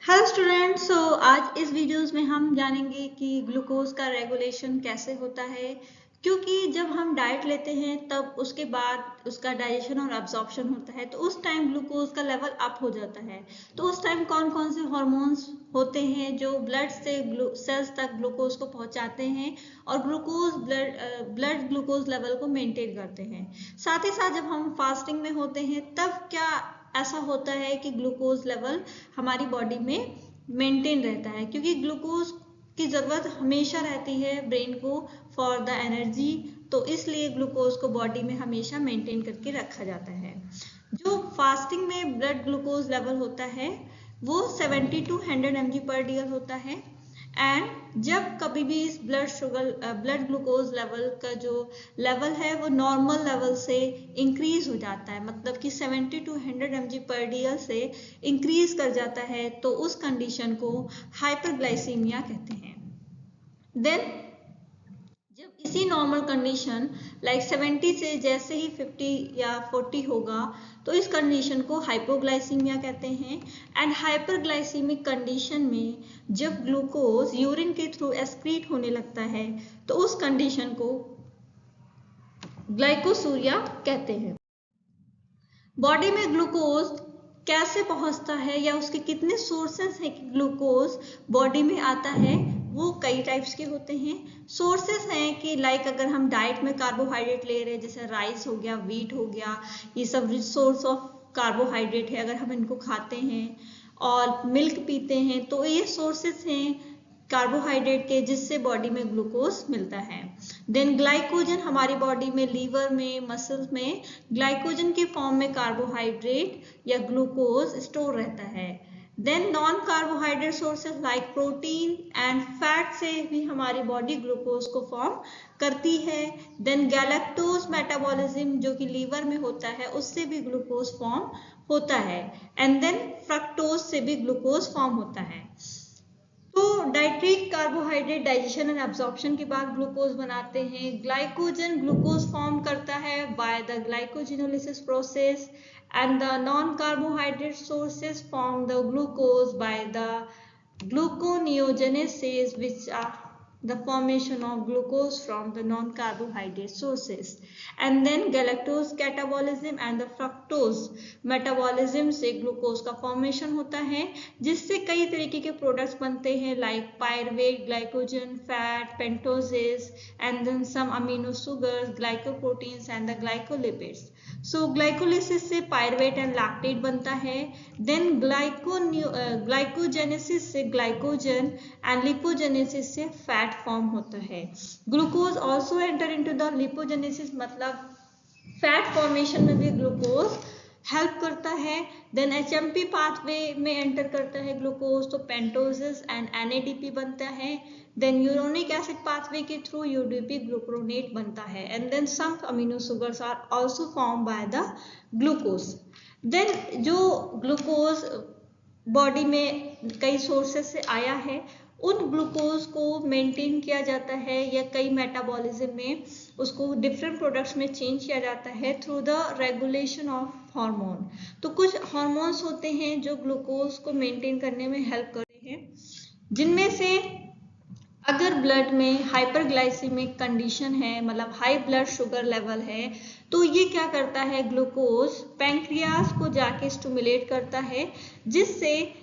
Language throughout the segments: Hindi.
Hello students. आज इस वीडियोस में हम जानेंगे कि ग्लूकोज का रेगुलेशन कैसे होता है, क्योंकि जब हम डाइट लेते हैं तब उसके बाद उसका डाइजेशन और एब्जॉर्प्शन होता है, तो उस टाइम ग्लूकोज का लेवल अप हो जाता है। तो उस टाइम कौन कौन से हार्मोन्स होते हैं जो ब्लड से सेल्स तक ग्लूकोज को पहुंचाते हैं और ब्लड ग्लूकोज लेवल को मेंटेन करते हैं। साथ ही साथ जब हम फास्टिंग में होते हैं तब क्या ऐसा होता है कि ग्लूकोज लेवल हमारी बॉडी में मेंटेन रहता है, क्योंकि ग्लूकोज की ज़रूरत हमेशा रहती है ब्रेन को फॉर द एनर्जी। तो इसलिए ग्लूकोज को बॉडी में हमेशा मेंटेन करके रखा जाता है। जो फास्टिंग में ब्लड ग्लूकोज लेवल होता है वो 70 to 100 mg/dl होता है। एंड जब कभी भी इस ब्लड ग्लूकोज लेवल का जो लेवल है वो नॉर्मल लेवल से इंक्रीज हो जाता है, मतलब कि 70 to 100 mg/dl से इंक्रीज कर जाता है, तो उस कंडीशन को हाइपरग्लाइसीमिया कहते हैं। देन जब इसी नॉर्मल कंडीशन लाइक 70 से जैसे ही 50 या 40 होगा तो इस कंडीशन को हाइपोग्लाइसीमिया कहते हैं। एंड हाइपरग्लाइसीमिक कंडीशन में जब ग्लूकोज यूरिन के थ्रू एक्सक्रीट होने लगता है तो उस कंडीशन को ग्लाइकोसूरिया कहते हैं। बॉडी में ग्लूकोज कैसे पहुंचता है या उसके कितने सोर्सेस हैं कि ग्लूकोज बॉडी में आता है, वो कई टाइप्स के होते हैं। सोर्सेस हैं कि लाइक अगर हम डाइट में कार्बोहाइड्रेट ले रहे हैं, जैसे राइस हो गया, वीट हो गया, ये सब रिच सोर्स ऑफ कार्बोहाइड्रेट है, अगर हम इनको खाते हैं और मिल्क पीते हैं तो ये सोर्सेस हैं कार्बोहाइड्रेट के, जिससे बॉडी में ग्लूकोज मिलता है। देन ग्लाइकोजन हमारी बॉडी में लीवर में मसल्स में ग्लाइकोजन के फॉर्म में कार्बोहाइड्रेट या ग्लूकोज स्टोर रहता है। Then non carbohydrate sources like protein and fat से भी हमारी बॉडी ग्लूकोज को फॉर्म करती है। देन गैलेक्टोज मेटाबॉलिज्म जो कि लीवर में होता है उससे भी ग्लूकोज फॉर्म होता है। एंड देन फ्रक्टोज से भी ग्लूकोज फॉर्म होता है। तो dietary carbohydrate digestion and absorption के बाद ग्लूकोज बनाते हैं। ग्लाइकोजन ग्लूकोज फॉर्म करता है by the glycogenolysis process and the non carbohydrate sources form the glucose by the gluconeogenesis, which are the formation of glucose from the non-carbohydrate sources. And then galactose catabolism and the fructose metabolism से ग्लूकोज का फॉर्मेशन होता है, जिससे कई तरीके के प्रोडक्ट्स बनते हैं like pyruvate, glycogen, fat, pentoses and then some amino sugars, glycoproteins and the glycolipids. So glycolysis से पायरुवेट एंड लैक्टेट बनता है। देन ग्लाइकोजेनेसिस से ग्लाइकोजन एंड लिपोजेनेसिस से फैट फॉर्म होता है। Glucose also enter into the lipogenesis, मतलब फैट फॉर्मेशन में भी ग्लूकोज हेल्प करता है। देन एचएमपी पाथवे में एंटर करता है ग्लूकोज, तो पेंटोजेस एंड एनएडीपी बनता है। देन यूरोनिक एसिड पाथवे के थ्रू यूडीपी ग्लूक्रोनेट बनता है। And then some amino sugars are also form by the glucose. Then जो ग्लूकोज बॉडी में कई सोर्सेस से आया है, उन ग्लूकोज को मेंटेन किया जाता है या कई मेटाबॉलिज्म में उसको डिफरेंट प्रोडक्ट्स में चेंज किया जाता है through the regulation of hormone. तो कुछ हार्मोन्स होते हैं जो ग्लूकोज को मेंटेन करने में हेल्प करते हैं, जिनमें से अगर ब्लड में हाइपरग्लाइसीमिक कंडीशन है, मतलब हाई ब्लड शुगर लेवल है, तो ये क्या करता है, ग्लूकोज पैंक्रियास को जाके स्टिमुलेट करता है, जिससे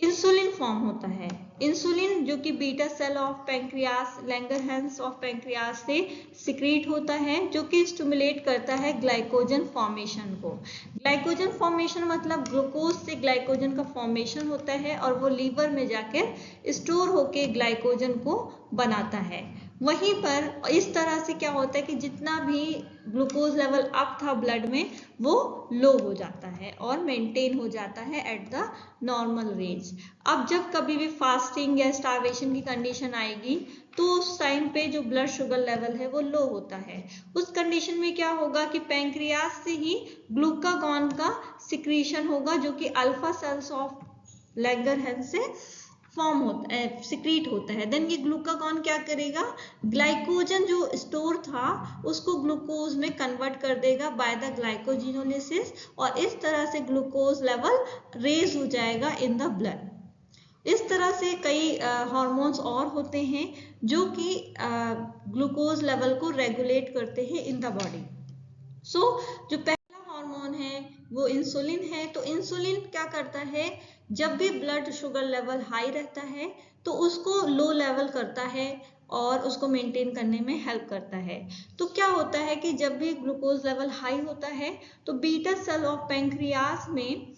इंसुलिन फॉर्म होता है। इंसुलिन जो कि beta cell of pancreas, Langerhans of pancreas से सिक्रीट होता है, जो कि स्टिमुलेट करता है ग्लाइकोजन फॉर्मेशन को। ग्लाइकोजन फॉर्मेशन मतलब ग्लूकोज से ग्लाइकोजन का फॉर्मेशन होता है और वो लीवर में जाकर स्टोर होके ग्लाइकोजन को बनाता है। वहीं पर इस तरह से क्या होता है कि जितना भी ग्लूकोज लेवल अप था ब्लड में वो लो हो जाता है और मेंटेन हो जाता है एट द नॉर्मल रेंज। अब जब कभी भी फास्टिंग या स्टार्वेशन की कंडीशन आएगी तो उस टाइम पे जो ब्लड शुगर लेवल है वो लो होता है। उस कंडीशन में क्या होगा कि पैंक्रियास से ही ग्लूकागॉन का सिक्रीशन होगा, जो कि अल्फा सेल्स ऑफ लैंगरहैंस से फॉर्म होता है, सिक्रीट होता है। देन ये ग्लूकागॉन क्या करेगा, ग्लाइकोजन जो स्टोर था उसको ग्लूकोज में कन्वर्ट कर देगा बाय द ग्लाइकोजिनोलिसिस, और इस तरह से ग्लूकोज लेवल रेज हो जाएगा इन द ब्लड। इस तरह से कई हार्मोन्स और होते हैं जो कि ग्लूकोज लेवल को रेगुलेट करते हैं इन द बॉडी। सो जो पहला हार्मोन है वो इंसुलिन है। तो इंसुलिन क्या करता है, जब भी ब्लड शुगर लेवल हाई रहता है तो उसको लो लेवल करता है और उसको मेंटेन करने में हेल्प करता है। तो क्या होता है कि जब भी ग्लूकोज लेवल हाई होता है तो बीटा सेल ऑफ पैंक्रियास में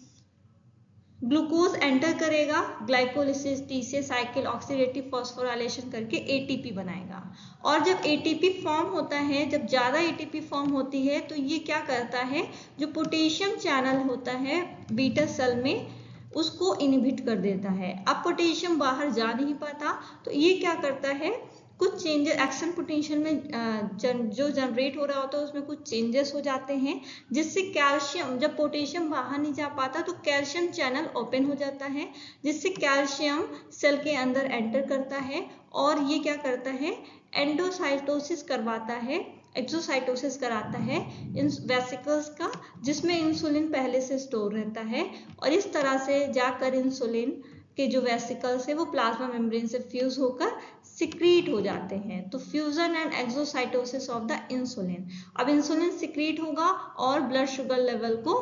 ग्लूकोज एंटर करेगा, glycolysis TCA cycle oxidative phosphorylation करके एटीपी बनाएगा। और जब एटीपी फॉर्म होता है, जब ज़्यादा एटीपी फॉर्म होती है तो ये क्या करता है, जो पोटेशियम चैनल होता है बीटा सेल में उसको इनहिबिट कर देता है। अब पोटेशियम बाहर जा नहीं पाता तो ये क्या करता है, कुछ चेंजेस एक्शन पोटेंशियल में जो जनरेट हो रहा होता है उसमें कुछ चेंजेस हो जाते हैं, जिससे कैल्शियम, जब पोटेशियम बाहर नहीं जा पाता तो कैल्शियम चैनल ओपन हो जाता है, जिससे कैल्शियम सेल के अंदर एंटर करता है और ये क्या करता है, एंडोसाइटोसिस करवाता है, एक्सोसाइटोसिस कराता है इन वेसिकल्स का, जिसमें इंसुलिन पहले से स्टोर रहता है। और इस तरह से जाकर इंसुलिन के जो वेसिकल्स है वो प्लाज्मा मेम्ब्रेन से फ्यूज होकर सिक्रीट हो जाते हैं। तो fusion and exocytosis of the insulin. अब इंसुलिन सिक्रीट होगा और ब्लड शुगर लेवल को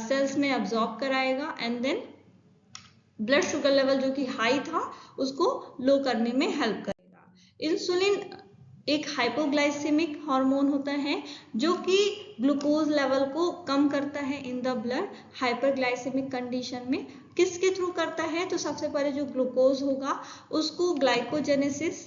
सेल्स में अब्सॉर्ब कराएगा and then blood sugar level जो कि हाई था उसको लो करने में हेल्प करेगा। इंसुलिन एक हाइपोग्लाइसेमिक हार्मोन होता है जो कि ग्लूकोज लेवल को कम करता है in the blood hyperglycaemic condition में। किसके थ्रू करता है, तो सबसे पहले जो ग्लूकोज होगा उसको ग्लाइकोजेनेसिस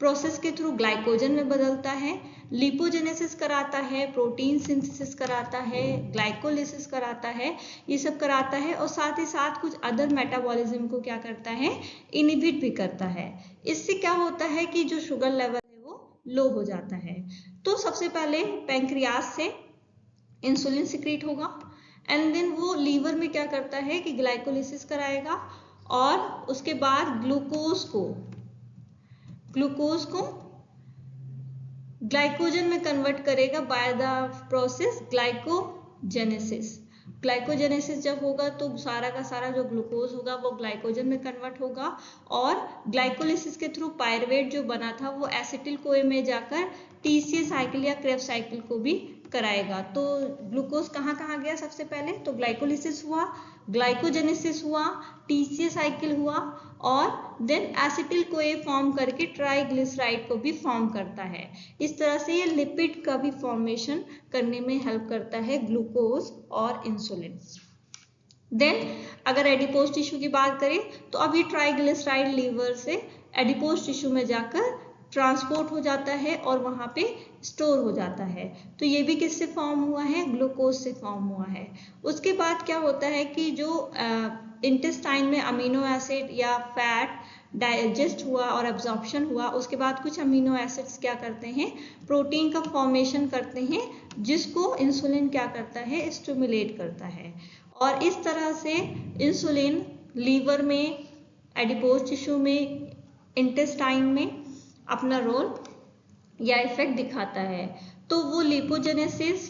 प्रोसेस के थ्रू ग्लाइकोजन में बदलता है, लिपोजेनेसिस कराता है, प्रोटीन सिंथेसिस कराता है, ग्लाइकोलिसिस कराता है, ये सब कराता है और साथ ही साथ कुछ अदर मेटाबॉलिज्म को क्या करता है, इनहिबिट भी करता है। इससे क्या होता है कि जो शुगर लेवल है वो लो हो जाता है। तो सबसे पहले पैंक्रियास से इंसुलिन सिक्रीट होगा एंड देन वो लीवर में क्या करता है कि ग्लाइकोलिसिस कराएगा और उसके बाद ग्लूकोज को ग्लाइकोजन में कन्वर्ट करेगा by the process glycogenesis. Glycogenesis जब होगा तो सारा का सारा जो ग्लूकोज होगा वो ग्लाइकोजन में कन्वर्ट होगा और ग्लाइकोलिसिस के थ्रू पायरुवेट जो बना था वो एसिटिल कोए में जाकर टीसीए साइकिल या क्रेब्स साइकिल को भी कराएगा। तो ग्लूकोज कहाँ कहाँ गया, सबसे पहले तो ग्लाइकोलिसिस हुआ, ग्लाइकोजेनेसिस हुआ, टीसीए साइकिल हुआ और देन एसिटिल कोए फॉर्म करके ट्राइग्लिसराइड को भी फॉर्म करता है। इस तरह से ये लिपिड का भी फॉर्मेशन करने में हेल्प करता है ग्लूकोज और इंसुलिन। देन अगर एडिपोज टिश्यू की बात करें तो अब ये ट्राइग्लिसराइड लीवर से एडिपोज टिश्यू में जाकर ट्रांसपोर्ट हो जाता है और वहां पे स्टोर हो जाता है। तो ये भी किससे फॉर्म हुआ है, ग्लूकोज से फॉर्म हुआ है। उसके बाद क्या होता है कि जो इंटेस्टाइन में अमीनो एसिड या फैट डाइजेस्ट हुआ और एब्जॉर्प्शन हुआ, उसके बाद कुछ अमीनो एसिड्स क्या करते हैं, प्रोटीन का फॉर्मेशन करते हैं, जिसको इंसुलिन क्या करता है, स्टिमुलेट करता है। और इस तरह से इंसुलिन लीवर में, एडिपोज टिश्यू में, इंटेस्टाइन में अपना रोल या इफेक्ट दिखाता है। तो वो लिपोजेनेसिस,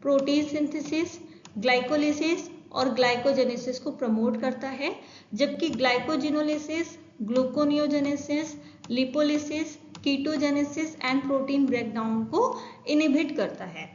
प्रोटीन सिंथेसिस, ग्लाइकोलिसिस और ग्लाइकोजेनेसिस को प्रमोट करता है, जबकि glycogenolysis, gluconeogenesis, lipolysis, कीटोजेनेसिस and protein breakdown को इनहिबिट करता है।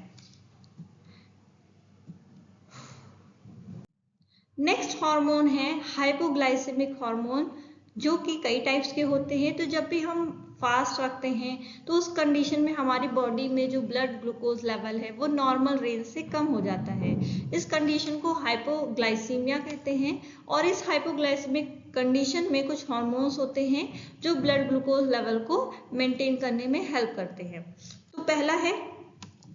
नेक्स्ट हार्मोन है हाइपोग्लाइसेमिक हार्मोन, जो कि कई टाइप्स के होते हैं। तो जब भी हम फास्ट रखते हैं तो उस कंडीशन में हमारी बॉडी में जो ब्लड ग्लूकोज लेवल है वो नॉर्मल रेंज से कम हो जाता है। इस कंडीशन को हाइपोग्लाइसीमिया कहते हैं। और इस हाइपोग्लाइसेमिक कंडीशन में कुछ हार्मोन्स होते हैं जो ब्लड ग्लूकोज लेवल को मेंटेन करने में हेल्प करते हैं। तो पहला है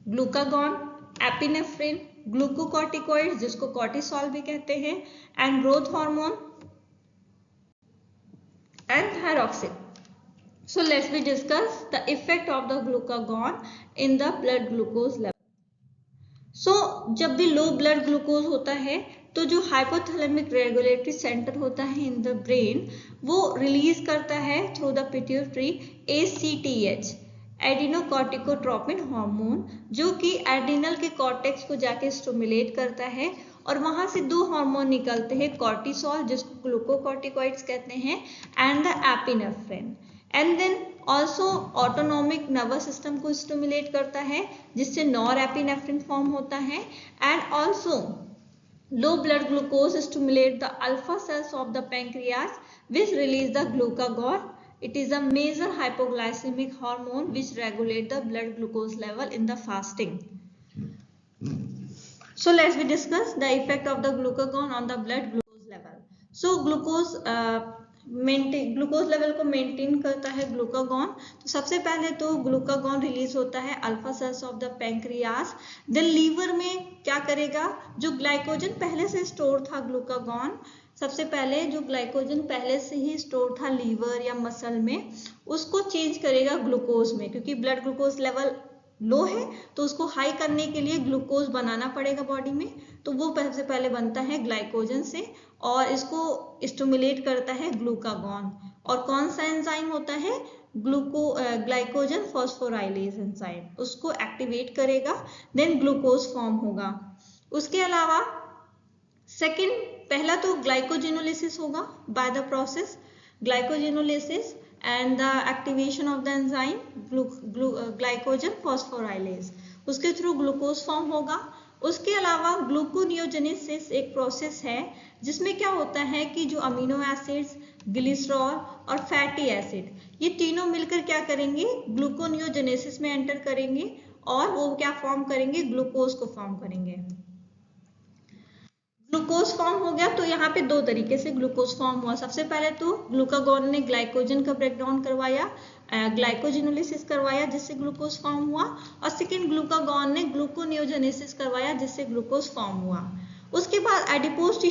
ग्लूकागॉन, एपिनेफ्रिन, ग्लूकोकॉर्टिकॉइड्स जिसको कॉर्टिसोल भी कहते हैं, and growth hormone and thyroxine. So let's we discuss the effect of the glucagon in the blood glucose level. So जब भी लो ब्लड ग्लूकोज होता है तो जो हाइपोथैलेमिक रेगुलेटरी सेंटर होता है इन द ब्रेन, वो रिलीज करता है through the pituitary ACTH, adrenocorticotropin hormone, जो कि एड्रिनल के कॉर्टेक्स को जाके स्टिमुलेट करता है और वहां से दो हार्मोन निकलते हैं, कॉर्टिसोल जिसको ग्लूकोकॉर्टिकॉइड्स कहते हैं and the epinephrine, and then also autonomic nervous system को स्टिमुलेट करता है जिससे नॉरएपिनेफ्रिन फॉर्म होता है, and also low blood glucose stimulate the alpha cells of the pancreas which release the glucagon. It is a major hypoglycemic hormone which regulate the blood glucose level in the fasting. So let's we discuss the effect of the glucagon on the blood glucose level. So glucose level को मेंटेन करता है ग्लूकागॉन। तो सबसे पहले तो ग्लूकागॉन रिलीज होता है alpha cells of the pancreas. Then liver में क्या करेगा, जो ग्लाइकोजन पहले से स्टोर था ग्लूकागॉन, सबसे पहले जो ग्लाइकोजन पहले से ही स्टोर था लीवर या मसल में, उसको चेंज करेगा ग्लूकोज में, क्योंकि ब्लड ग्लूकोज लेवल लो है तो उसको हाई करने के लिए ग्लूकोज बनाना पड़ेगा बॉडी में। तो वो सबसे पहले बनता है ग्लाइकोजन से और इसको स्टिमुलेट करता है ग्लूकागॉन। और कौन सा एंजाइम होता है, ग्लाइकोजन फॉस्फोराइलेज एंजाइम, उसको एक्टिवेट करेगा, देन ग्लूकोज फॉर्म होगा। उसके अलावा सेकेंड, पहला तो ग्लाइकोजिनोलिसिस होगा by the process glycogenolysis and the activation of the enzyme glycogen phosphorylase, उसके थ्रू ग्लूकोज फॉर्म होगा। उसके अलावा ग्लूकोनियोजेनेसिस एक प्रोसेस है जिसमें क्या होता है कि जो अमीनो एसिड्स, ग्लिसरॉल और फैटी एसिड, ये तीनों मिलकर क्या करेंगे, ग्लूकोनियोजेनेसिस में एंटर करेंगे और वो क्या फॉर्म करेंगे, ग्लूकोज को फॉर्म करेंगे। ग्लूकोज फॉर्म हो गया तो यहाँ पे दो तरीके से ग्लूकोज फॉर्म हुआ। सबसे पहले तो ग्लूकागॉन ने ग्लाइकोजन का ब्रेकडाउन करवाया, ग्लाइकोजिनोलिसिस करवाया जिससे ग्लूकोज फॉर्म हुआ, और सेकेंड ग्लूकागॉन ने ग्लूकोनियोजेनेसिस करवाया जिससे ग्लूकोज फॉर्म हुआ। उसके बाद एडिपोज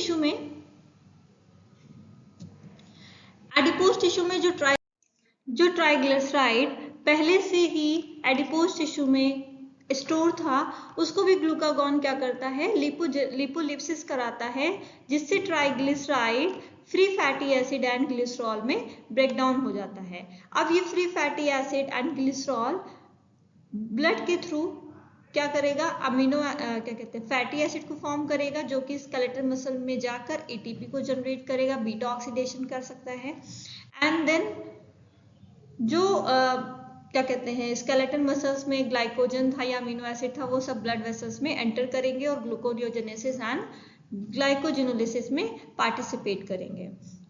टिश्यू में जो ट्राइग्लिसराइड पहले से ही एडिपोज टिश्यू में स्टोर था, उसको भी ग्लूकागॉन क्या करता है, लिपोलिप्सिस कराता है जिससे triglyceride free fatty acid and glycerol में ब्रेकडाउन हो जाता है। अब ये free fatty acid and glycerol blood के थ्रू क्या करेगा, क्या कहते हैं, फैटी एसिड को फॉर्म करेगा जो कि स्केलेटल मसल में जाकर एटीपी को जनरेट करेगा, बीटा ऑक्सीडेशन कर सकता है, एंड देन जो क्या कहते हैं, स्केलेटल मसल्स में ग्लाइकोजन था या अमीनो एसिड था, वो सब ब्लड वेसल्स में एंटर करेंगे और ग्लूकोनियोजेनेसिस एंड ग्लाइकोजिनोलिसिस में पार्टिसिपेट करेंगे।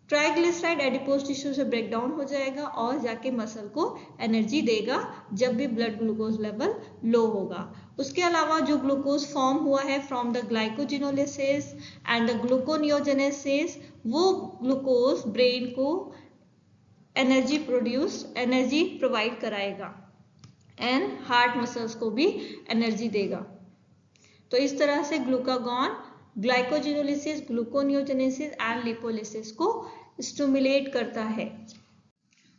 ट्राइग्लिसराइड एडिपोज टिश्यू से ब्रेक डाउन हो जाएगा और जाके मसल को एनर्जी देगा जब भी ब्लड ग्लूकोज लेवल लो होगा। उसके अलावा जो ग्लूकोज फॉर्म हुआ है from the glycogenolysis and the gluconeogenesis, वो ग्लूकोज ब्रेन को एनर्जी प्रोवाइड कराएगा एंड हार्ट मसल्स को भी एनर्जी देगा। तो इस तरह से glucagon glycogenolysis, gluconeogenesis and lipolysis को स्टिमुलेट करता है।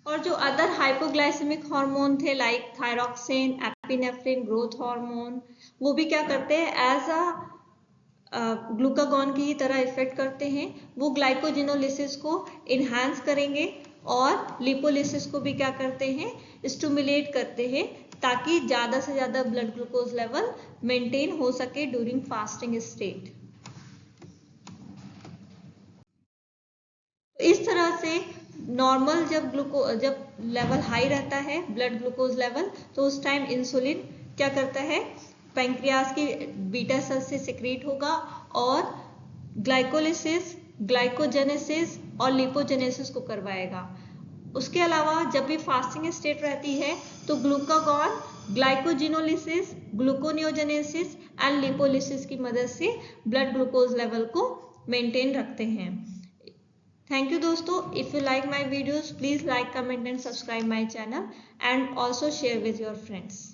और जो अदर हाइपोग्लाइसेमिक हार्मोन थे like thyroxine, epinephrine, growth hormone, वो भी क्या करते हैं, एज अ ग्लूकागॉन की ही तरह इफेक्ट करते हैं। वो ग्लाइकोजिनोलिसिस को इनहांस करेंगे और लिपोलिसिस को भी क्या करते हैं, स्टिमुलेट करते हैं, ताकि ज्यादा से ज्यादा ब्लड ग्लूकोज लेवल मेंटेन हो सके ड्यूरिंग फास्टिंग स्टेट। तो इस तरह से नॉर्मल जब लेवल हाई रहता है ब्लड ग्लूकोज लेवल, तो उस टाइम इंसुलिन क्या करता है, पैंक्रियास की बीटा सेल से सिक्रीट होगा और ग्लाइकोलिसिस, ग्लाइकोजेनेसिस और लिपोजेनेसिस को करवाएगा। उसके अलावा जब भी फास्टिंग स्टेट रहती है तो glucagon glycogenolysis, gluconeogenesis and lipolysis की मदद से ब्लड ग्लूकोज लेवल को मेंटेन रखते हैं। थैंक यू दोस्तों। If you like my videos, please like, comment and subscribe my channel and also share with your friends.